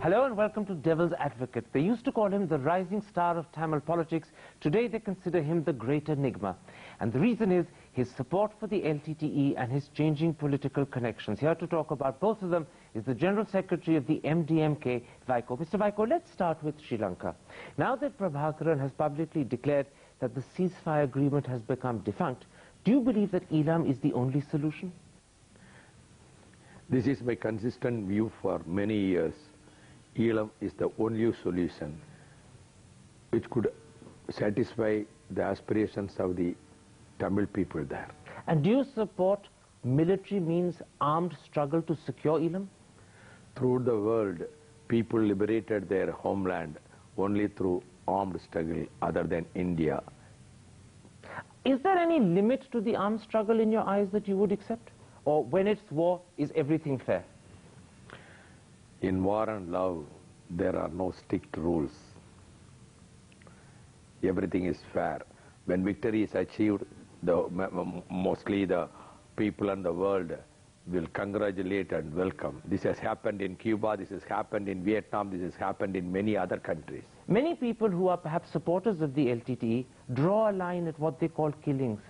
Hello and welcome to Devil's Advocate. They used to call him the rising star of Tamil politics. Today they consider him the great enigma. And the reason is his support for the LTTE and his changing political connections. Here to talk about both of them is the General Secretary of the MDMK, Vaiko. Mr. Vaiko, let's start with Sri Lanka. Now that Prabhakaran has publicly declared that the ceasefire agreement has become defunct, do you believe that Elam is the only solution? This is my consistent view for many years. Elam is the only solution which could satisfy the aspirations of the Tamil people there. And do you support military means armed struggle to secure Elam? Throughout the world, people liberated their homeland only through armed struggle other than India. Is there any limit to the armed struggle in your eyes that you would accept? Or when it's war, is everything fair? In war and love, there are no strict rules. Everything is fair. When victory is achieved, mostly the people and the world will congratulate and welcome. This has happened in Cuba, this has happened in Vietnam, this has happened in many other countries. Many people who are perhaps supporters of the LTTE draw a line at what they call killings.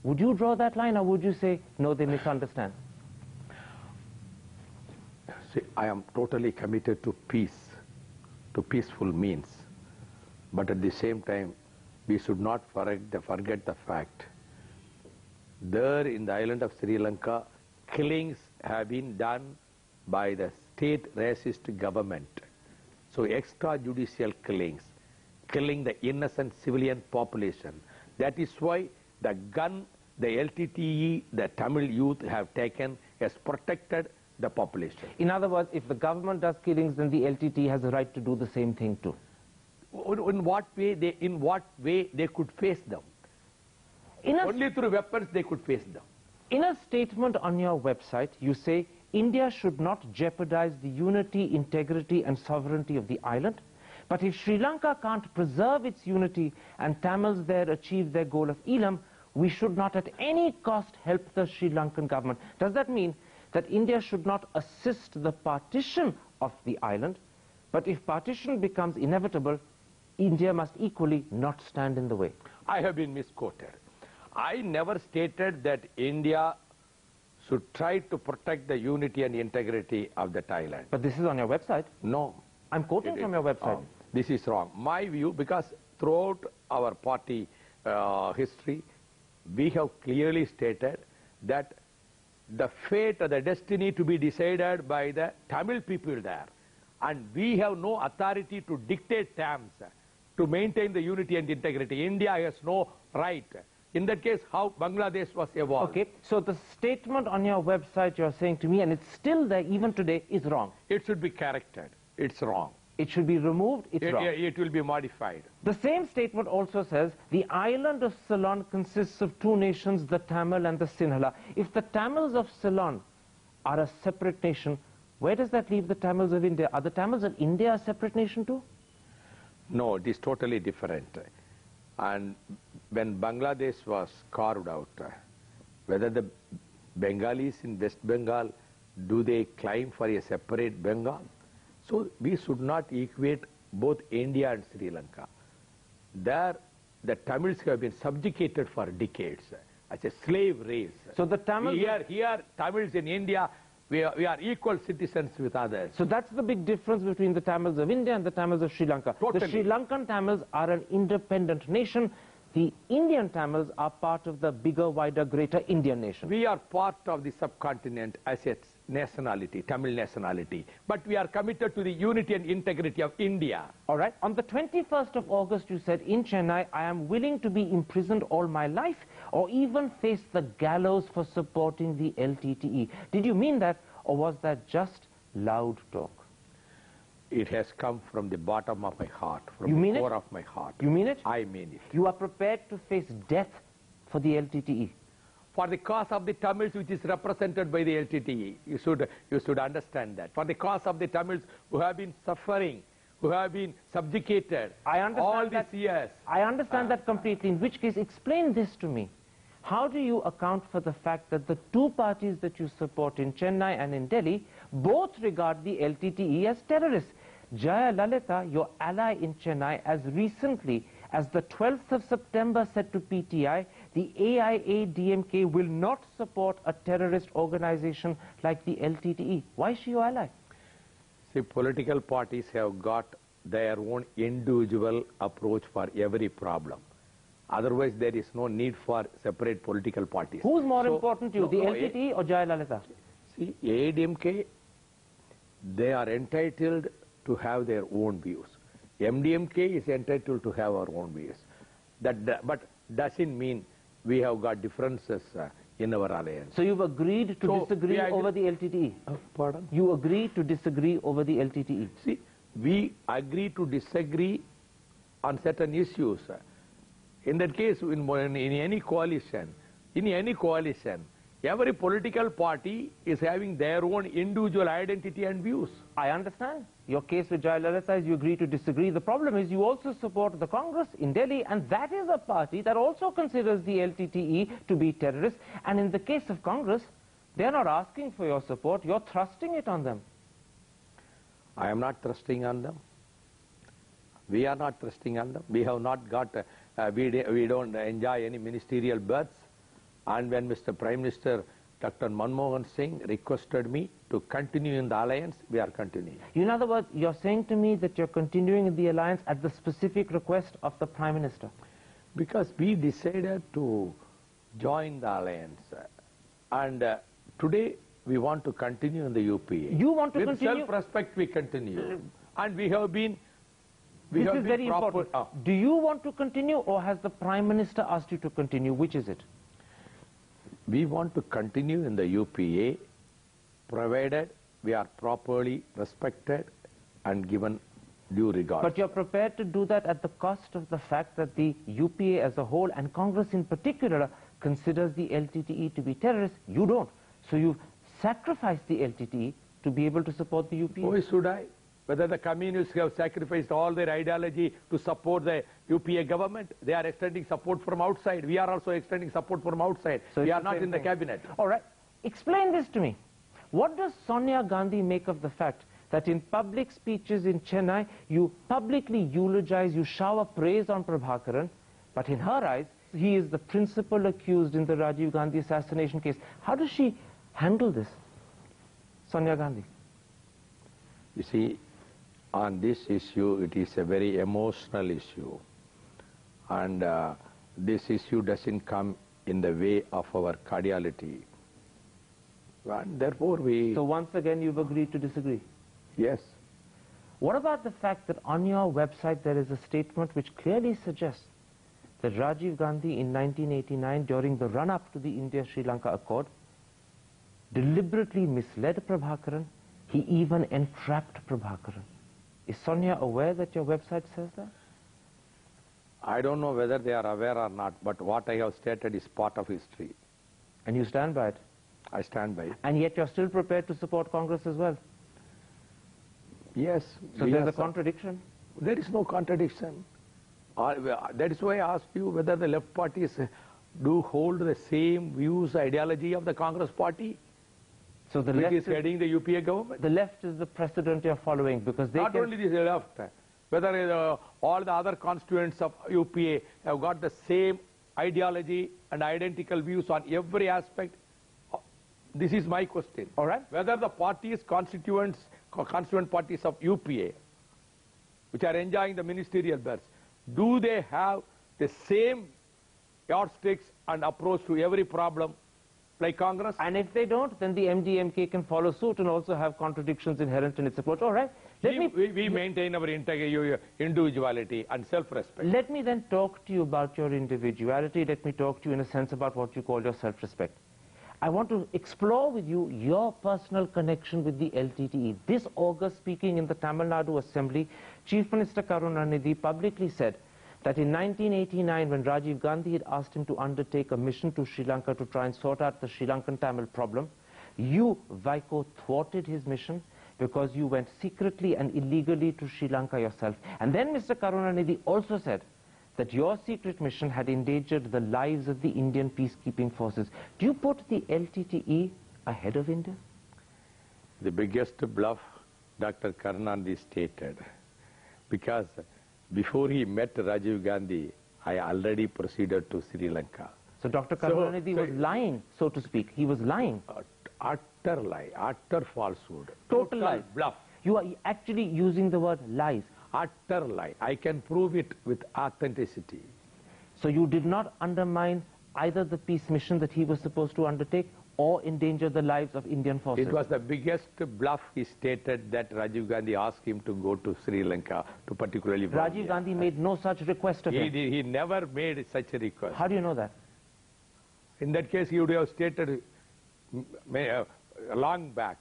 Would you draw that line, or would you say, no, they misunderstand? See, I am totally committed to peace, to peaceful means. But at the same time, we should not forget the fact. There in the island of Sri Lanka, killings have been done by the state racist government. So extrajudicial killings, killing the innocent civilian population. That is why the gun the LTTE, the Tamil youth have taken has protected the population. In other words, if the government does killings, then the LTTE has a right to do the same thing too. In what way they could face them? Only through weapons they could face them. In a statement on your website, you say, India should not jeopardize the unity, integrity and sovereignty of the island. But if Sri Lanka can't preserve its unity and Tamils there achieve their goal of Elam, we should not at any cost help the Sri Lankan government. Does that mean that India should not assist the partition of the island, but if partition becomes inevitable, India must equally not stand in the way? I have been misquoted. I never stated that India should try to protect the unity and integrity of the Thailand. But this is on your website. No. I'm quoting from your website. This is wrong. My view, because throughout our party history, we have clearly stated that the fate or the destiny to be decided by the Tamil people there. And we have no authority to dictate terms to maintain the unity and integrity. India has no right. In that case, how Bangladesh was evolved. Okay, so the statement on your website you're saying to me, and it's still there even today, is wrong. It should be corrected. It's wrong. It should be removed, it's wrong. It will be modified. The same statement also says the island of Ceylon consists of two nations, the Tamil and the Sinhala. If the Tamils of Ceylon are a separate nation, where does that leave the Tamils of India? Are the Tamils of India a separate nation too? No, it is totally different. And when Bangladesh was carved out, whether the Bengalis in West Bengal, do they claim for a separate Bengal? So we should not equate both India and Sri Lanka. There, the Tamils have been subjugated for decades as a slave race. So the Tamils... Here, Tamils in India, we are equal citizens with others. So that's the big difference between the Tamils of India and the Tamils of Sri Lanka. Totally. The Sri Lankan Tamils are an independent nation. The Indian Tamils are part of the bigger, wider, greater Indian nation. We are part of the subcontinent as its nationality, Tamil nationality. But we are committed to the unity and integrity of India. All right. On the 21st of August, you said, in Chennai, I am willing to be imprisoned all my life or even face the gallows for supporting the LTTE. Did you mean that, or was that just loud talk? It has come from the bottom of my heart, from the core of my heart. You mean it? I mean it. You are prepared to face death for the LTTE? For the cause of the Tamils, which is represented by the LTTE, you should understand that. For the cause of the Tamils who have been suffering, who have been subjugated all these years. I understand that completely. In which case, explain this to me. how do you account for the fact that the two parties that you support in Chennai and in Delhi both regard the LTTE as terrorists? Jaya Lalita, your ally in Chennai, as recently as the 12th of September said to PTI, the AIA-DMK will not support a terrorist organization like the LTTE. Why is she your ally? See, political parties have got their own individual approach for every problem. Otherwise, there is no need for separate political parties. Who's more important to you, the LTTE or Jaya Lalita? See, AIADMK, they are entitled to have their own views. MDMK is entitled to have our own views. But doesn't mean we have got differences in our alliance. So you've agreed to disagree over the LTTE? Pardon? You agreed to disagree over the LTTE? See, we agree to disagree on certain issues. In that case, in any coalition, every political party is having their own individual identity and views. I understand. Your case with Jaya Lalita is you agree to disagree. The problem is you also support the Congress in Delhi, and that is a party that also considers the LTTE to be terrorists. And in the case of Congress, they're not asking for your support, you're thrusting it on them. I am not thrusting on them. We are not thrusting on them. We have not got, we don't enjoy any ministerial berths. And when Mr. Prime Minister Dr. Manmohan Singh requested me to continue in the alliance, we are continuing. In other words, you're saying to me that you're continuing in the alliance at the specific request of the Prime Minister? Because we decided to join the alliance. And today we want to continue in the UPA. You want to with continue? With self-respect we continue. And we have been... This is very important. Do you want to continue, or has the Prime Minister asked you to continue? Which is it? We want to continue in the UPA, provided we are properly respected and given due regard. But you're prepared to do that at the cost of the fact that the UPA as a whole, and Congress in particular, considers the LTTE to be terrorists. You don't. So you've sacrificed the LTTE to be able to support the UPA. Why should I? Whether the communists have sacrificed all their ideology to support the UPA government, they are extending support from outside. We are also extending support from outside. So we are not in the cabinet. All right. Explain this to me. What does Sonia Gandhi make of the fact that in public speeches in Chennai, you publicly eulogize, you shower praise on Prabhakaran, but in her eyes, he is the principal accused in the Rajiv Gandhi assassination case. How does she handle this, Sonia Gandhi? You see, on this issue, it is a very emotional issue. And this issue doesn't come in the way of our cordiality. And therefore we... So once again, you've agreed to disagree? Yes. What about the fact that on your website there is a statement which clearly suggests that Rajiv Gandhi in 1989, during the run-up to the India-Sri Lanka Accord, deliberately misled Prabhakaran. He even entrapped Prabhakaran. Is Sonia aware that your website says that? I don't know whether they are aware or not, but what I have stated is part of history. And you stand by it? I stand by it. And yet you're still prepared to support Congress as well? Yes. So there's a contradiction? There is no contradiction. That is why I asked you whether the left parties do hold the same views, ideology of the Congress party. So the left is heading the UPA government. The left is the precedent you're following because they not only the left, whether all the other constituents of UPA have got the same ideology and identical views on every aspect. This is my question. All right. Whether the parties, constituent parties of UPA, which are enjoying the ministerial berths, do they have the same yardsticks and approach to every problem like Congress? And if they don't, then the MDMK can follow suit and also have contradictions inherent in its approach. All right. We maintain our individuality and self-respect. Let me then talk to you about your individuality. Let me talk to you in a sense about what you call your self-respect. I want to explore with you your personal connection with the LTTE. This August, speaking in the Tamil Nadu Assembly, Chief Minister Karunanidhi publicly said that in 1989, when Rajiv Gandhi had asked him to undertake a mission to Sri Lanka to try and sort out the Sri Lankan Tamil problem, you, Vaiko, thwarted his mission because you went secretly and illegally to Sri Lanka yourself. And then Mr. Karunanidhi also said that your secret mission had endangered the lives of the Indian peacekeeping forces. Do you put the LTTE ahead of India? The biggest bluff Dr. Karunanidhi stated, because before he met Rajiv Gandhi, I already proceeded to Sri Lanka. So Dr. Karunanidhi was lying, so to speak. He was lying. Utter lie, utter falsehood. Total lie. Bluff. You are actually using the word lies. Utter lie. I can prove it with authenticity. So you did not undermine either the peace mission that he was supposed to undertake or endanger the lives of Indian forces. It was the biggest bluff he stated that Rajiv Gandhi asked him to go to Sri Lanka, to particularly Rajiv Gandhi made no such request of him. He never made such a request. How do you know that? In that case, he would have stated long back.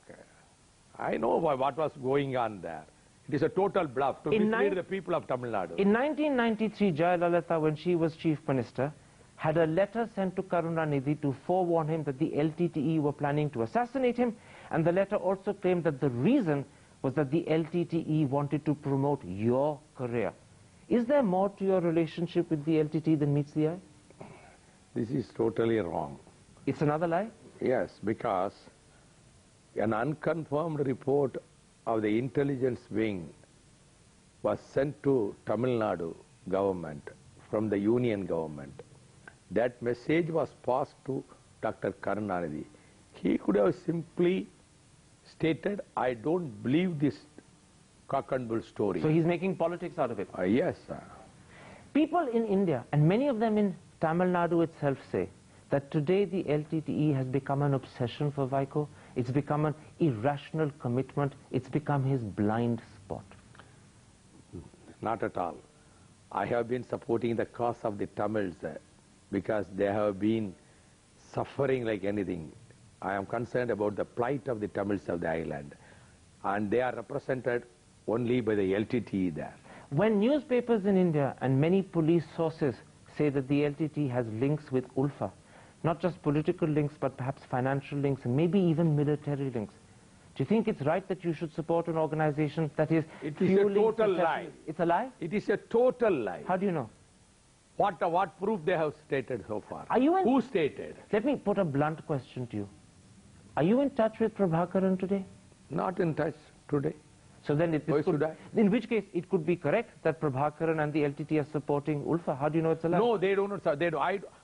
I know what was going on there. It is a total bluff to mislead the people of Tamil Nadu. In 1993, Jayalalitha, when she was chief minister, had a letter sent to Karunanidhi to forewarn him that the LTTE were planning to assassinate him, and the letter also claimed that the reason was that the LTTE wanted to promote your career. Is there more to your relationship with the LTTE than meets the eye? This is totally wrong. It's another lie? Yes, because an unconfirmed report of the intelligence wing was sent to Tamil Nadu government from the union government. That message was passed to Dr. Karunanidhi. He could have simply stated, I don't believe this cock and bull story. So he's making politics out of it? Yes, sir. People in India, and many of them in Tamil Nadu itself, say that today the LTTE has become an obsession for Vaiko. It's become an irrational commitment. It's become his blind spot. Not at all. I have been supporting the cause of the Tamils because they have been suffering like anything. I am concerned about the plight of the Tamils of the island, and they are represented only by the LTTE there. When newspapers in India and many police sources say that the LTTE has links with ULFA, not just political links but perhaps financial links and maybe even military links, do you think it's right that you should support an organization that is fueling... It is a total lie. It's a lie? It is a total lie. How do you know? What proof they have stated so far? Are you in... Who stated? Let me put a blunt question to you. Are you in touch with Prabhakaran today? Not in touch today. So then Why should I? In which case it could be correct that Prabhakaran and the LTTE are supporting ULFA. How do you know it's a lie? No, they don't.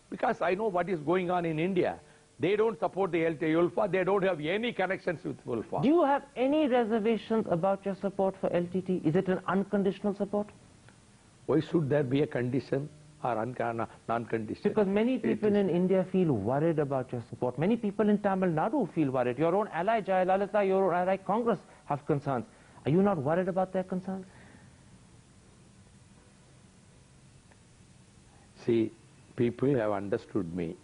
Because I know what is going on in India. They don't support the ULFA. They don't have any connections with ULFA. Do you have any reservations about your support for LTTE? Is it an unconditional support? Why should there be a condition or non-condition? Because many people in India feel worried about your support. Many people in Tamil Nadu feel worried. Your own ally Jayalalitha, your own ally Congress have concerns. Are you not worried about their concerns? See, people have understood me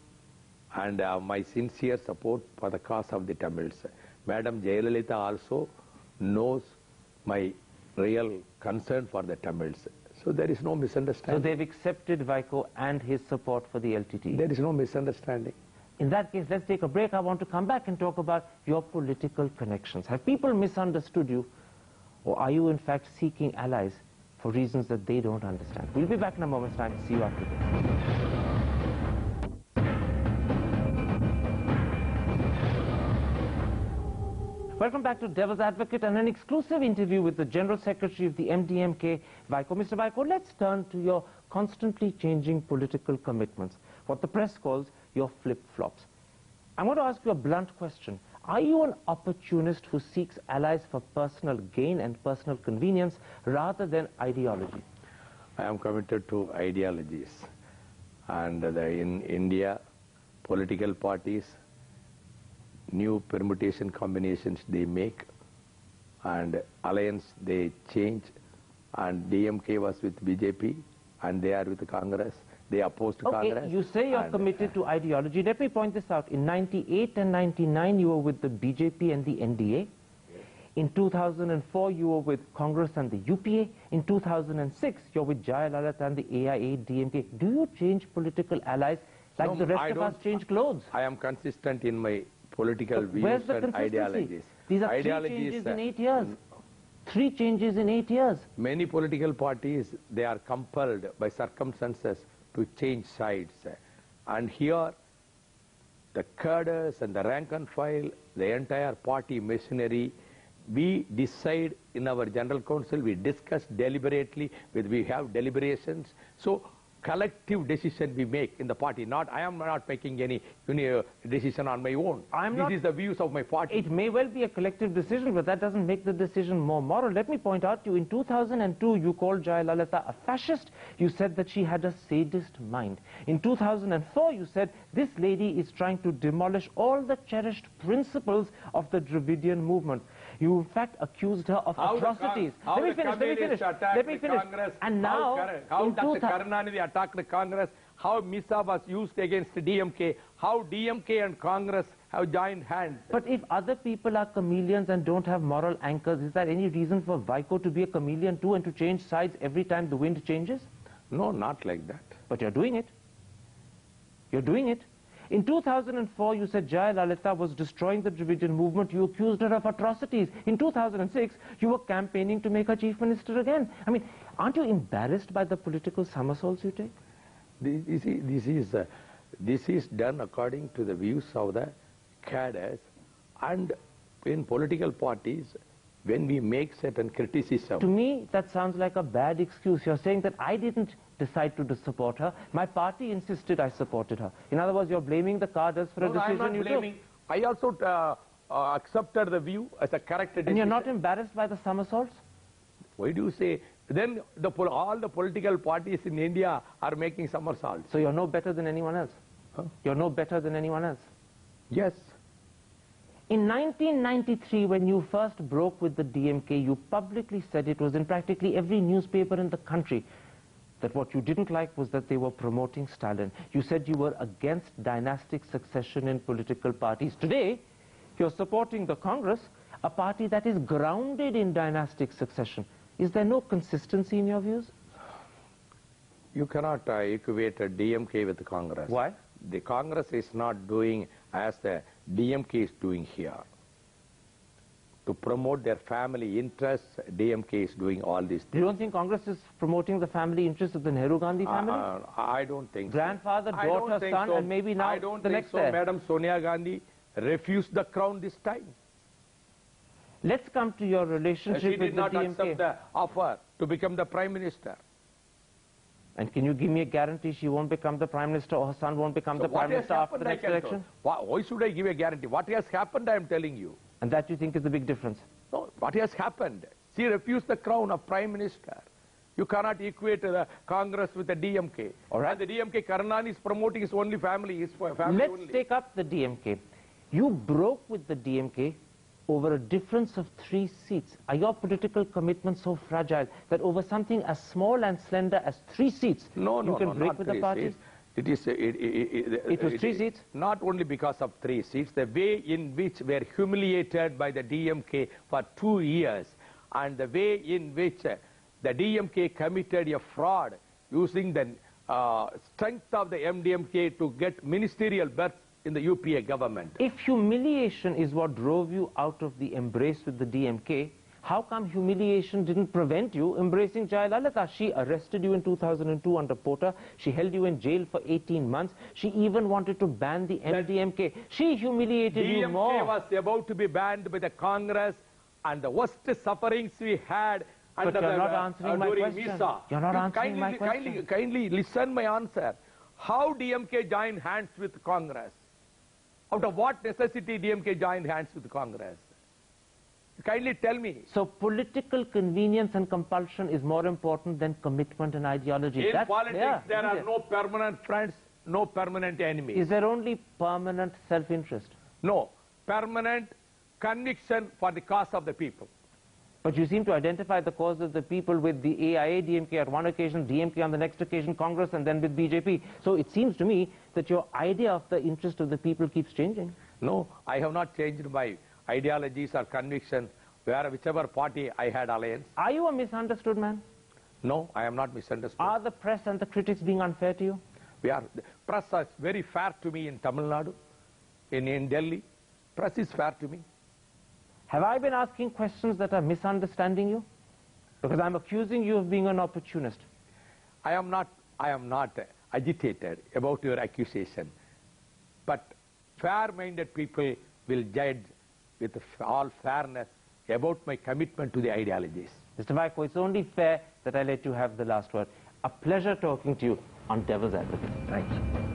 and my sincere support for the cause of the Tamils. Madam Jayalalitha also knows my real concern for the Tamils. So there is no misunderstanding. So they've accepted Vaiko and his support for the LTTE. There is no misunderstanding. In that case, let's take a break. I want to come back and talk about your political connections. Have people misunderstood you, or are you in fact seeking allies for reasons that they don't understand? We'll be back in a moment's time. See you after this. Welcome back to Devil's Advocate and an exclusive interview with the General Secretary of the MDMK, Vaiko. Mr. Vaiko, let's turn to your constantly changing political commitments, what the press calls your flip-flops. I want to ask you a blunt question. Are you an opportunist who seeks allies for personal gain and personal convenience rather than ideology? I am committed to ideologies. And in India, political parties, new permutation combinations they make, and alliance they change, and DMK was with BJP and they are with Congress. They opposed Congress. Okay, you say you're committed to ideology. Let me point this out. In 98 and 99 you were with the BJP and the NDA. Yes. In 2004 you were with Congress and the UPA. In 2006 you're with Jayalalitha and the AIA DMK. Do you change political allies like the rest of us change clothes? I am consistent in my political views and ideologies. These are ideologies, 3 changes in 8 years. 3 changes in 8 years. Many political parties, they are compelled by circumstances to change sides. And here, the cadres and the rank and file, the entire party machinery, we decide in our general council, we discuss deliberately, we have deliberations. So collective decision we make in the party. I am not making any decision on my own. This is the views of my party. It may well be a collective decision, but that doesn't make the decision more moral. Let me point out to you, in 2002, you called Jayalalitha a fascist. You said that she had a sadist mind. In 2004, you said this lady is trying to demolish all the cherished principles of the Dravidian movement. You, in fact, accused her of atrocities. Let me finish. And now, how Dr. Karunanidhi attacked the Congress, how MISA was used against DMK, how DMK and Congress have joined hands. But if other people are chameleons and don't have moral anchors, is there any reason for Vaiko to be a chameleon too and to change sides every time the wind changes? No, not like that. But you're doing it. You're doing it. In 2004, you said Jayalalitha was destroying the Dravidian movement. You accused her of atrocities. In 2006, you were campaigning to make her chief minister again. I mean, aren't you embarrassed by the political somersaults you take? This is done according to the views of the cadres, and in political parties, when we make certain criticism. To me, that sounds like a bad excuse. You're saying that I didn't decide to support her. My party insisted I supported her. In other words, you're blaming the cadres for a decision I'm not you blaming. took. I also accepted the view as a correct decision. And you're not embarrassed by the somersaults? Why do you say? Then all the political parties in India are making somersaults. So you're no better than anyone else? Huh? You're no better than anyone else? Yes. In 1993, when you first broke with the DMK, you publicly said, it was in practically every newspaper in the country, that what you didn't like was that they were promoting Stalin. You said you were against dynastic succession in political parties. Today, you're supporting the Congress, a party that is grounded in dynastic succession. Is there no consistency in your views? You cannot equate a DMK with the Congress. Why? The Congress is not doing as the DMK is doing here. To promote their family interests, DMK is doing all these things. You don't think Congress is promoting the family interests of the Nehru-Gandhi family? I don't think Grandfather, so. daughter, son, and maybe now the next so. Madam Sonia Gandhi refused the crown this time. Let's come to your relationship with the DMK. She did not accept the offer to become the Prime Minister. And can you give me a guarantee she won't become the Prime Minister, or her son won't become the Prime Minister after the next election? Why should I give a guarantee? What has happened, I am telling you. And that you think is the big difference? No, what has happened? She refused the crown of Prime Minister. You cannot equate the Congress with the DMK. All right. And the DMK, Karunanidhi is promoting his only family, his family Let's only. take up the DMK. You broke with the DMK over a difference of 3 seats. Are your political commitments so fragile that over something as small and slender as 3 seats, you can break with the party? It was 3 seats? Not only because of 3 seats, the way in which we were humiliated by the DMK for 2 years, and the way in which the DMK committed a fraud using the strength of the MDMK to get ministerial berths in the UPA government. If humiliation is what drove you out of the embrace with the DMK, how come humiliation didn't prevent you embracing Jayalalitha? She arrested you in 2002 under Porter. She held you in jail for 18 months. She even wanted to ban the MDMK. She humiliated you more. DMK was about to be banned by the Congress, and the worst sufferings we had But you're not answering my question. MISA. You're not answering my question. Kindly listen my answer. How DMK joined hands with Congress? Out of what necessity DMK joined hands with Congress? Kindly tell me. So political convenience and compulsion is more important than commitment and ideology. In politics, there are no permanent friends, no permanent enemies. Is there only permanent self-interest? No. Permanent conviction for the cause of the people. But you seem to identify the cause of the people with the AIA, DMK at one occasion, DMK on the next occasion, Congress, and then with BJP. So it seems to me that your idea of the interest of the people keeps changing. No, I have not changed my ideologies or conviction, whichever party I had alliance. Are you a misunderstood man? No, I am not misunderstood. Are the press and the critics being unfair to you? The press is very fair to me in Tamil Nadu, in Delhi. Press is fair to me. Have I been asking questions that are misunderstanding you? Because I'm accusing you of being an opportunist. I am not agitated about your accusation, but fair-minded people will judge with all fairness about my commitment to the ideologies. Mr. Vaiko, it's only fair that I let you have the last word. A pleasure talking to you on Devil's Advocate. Thank you.